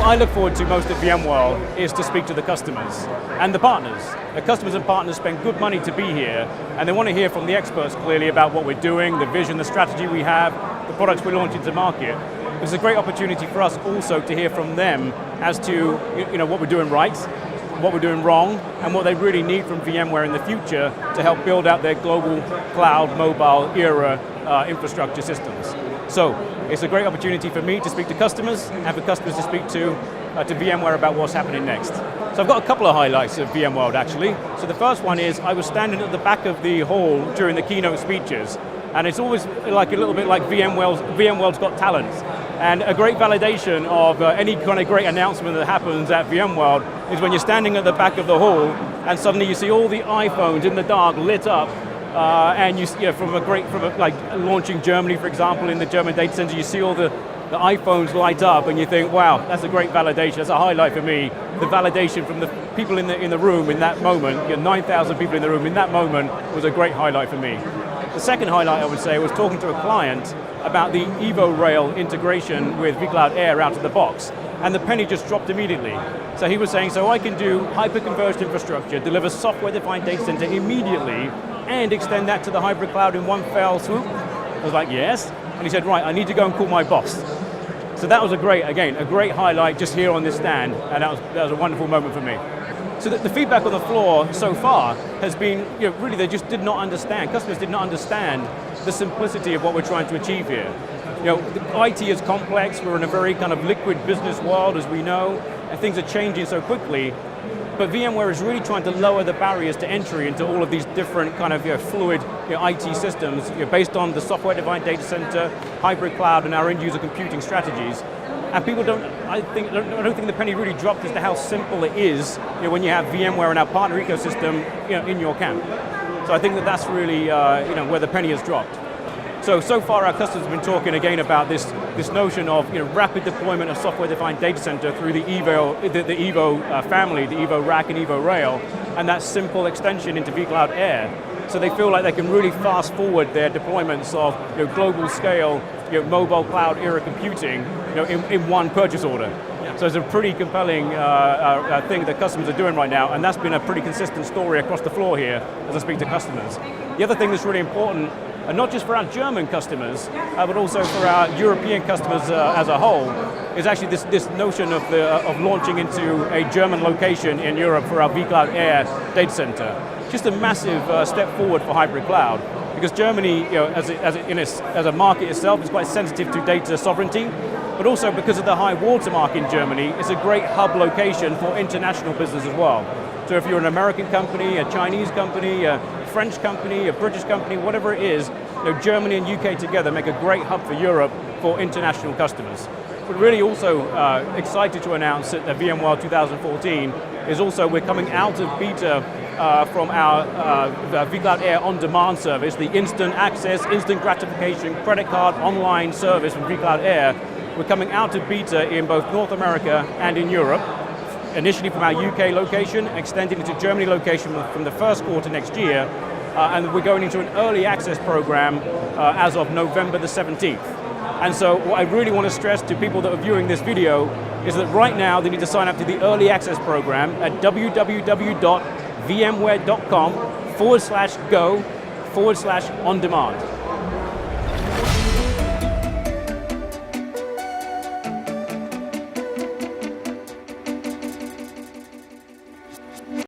I look forward to most at VMworld is to speak to the customers and the partners. The customers and partners spend good money to be here, and they want to hear from the experts clearly about what we're doing, the vision, the strategy we have, the products we're launching to market. It's a great opportunity for us also to hear from them as to what we're doing right, what we're doing wrong, and what they really need from VMware in the future to help build out their global cloud, mobile era infrastructure systems. So it's a great opportunity for me to speak to customers and for customers to speak to VMware about what's happening next. So I've got a couple of highlights of VMworld actually. So the first one is I was standing at the back of the hall during the keynote speeches, and it's always like a little bit like VMworld's Got Talent. And a great validation of any kind of great announcement that happens at VMworld is when you're standing at the back of the hall and suddenly you see all the iPhones in the dark lit up, and from like launching Germany, for example, in the German data center, you see all the iPhones light up, and you think, wow, that's a great validation. That's a highlight for me. The validation from the people in the room in that moment, 9,000 people in the room in that moment, was a great highlight for me. The second highlight, I would say, was talking to a client about the EvoRail integration with vCloud Air out of the box, and the penny just dropped immediately. So he was saying, so I can do hyper-converged infrastructure, deliver software-defined data center immediately, and extend that to the hybrid cloud in one fell swoop? I was like, yes. And he said, right, I need to go and call my boss. So that was a great highlight just here on this stand, and that was a wonderful moment for me. So the feedback on the floor so far has been, really they just did not understand, customers did not understand the simplicity of what we're trying to achieve here. IT is complex, we're in a very kind of liquid business world, as we know, and things are changing so quickly. But VMware is really trying to lower the barriers to entry into all of these different kind of fluid IT systems based on the software-defined data center, hybrid cloud, and our end-user computing strategies. And people I don't think the penny really dropped as to how simple it is when you have VMware and our partner ecosystem in your camp. So I think that's really where the penny has dropped. So far our customers have been talking again about this notion of rapid deployment of software-defined data center through the Evo family, the Evo Rack and Evo Rail, and that simple extension into vCloud Air. So they feel like they can really fast forward their deployments of global scale, mobile cloud era computing in one purchase order. Yeah. So it's a pretty compelling thing that customers are doing right now, and that's been a pretty consistent story across the floor here as I speak to customers. The other thing that's really important, and not just for our German customers, but also for our European customers as a whole, is actually this notion of launching into a German location in Europe for our vCloud Air data center. Just a massive step forward for hybrid cloud, because Germany, as a market itself, is quite sensitive to data sovereignty, but also because of the high watermark in Germany, it's a great hub location for international business as well. So if you're an American company, a Chinese company, a French company, a British company, whatever it is, Germany and UK together make a great hub for Europe for international customers. We're really also excited to announce that at VMworld 2014 is also we're coming out of beta from our vCloud Air on-demand service, the instant access, instant gratification, credit card online service from vCloud Air. We're coming out of beta in both North America and in Europe, initially from our UK location, extending into Germany location from the first quarter next year, and we're going into an early access program as of November the 17th. And so what I really want to stress to people that are viewing this video is that right now they need to sign up to the early access program at www.vmware.com/go/on-demand.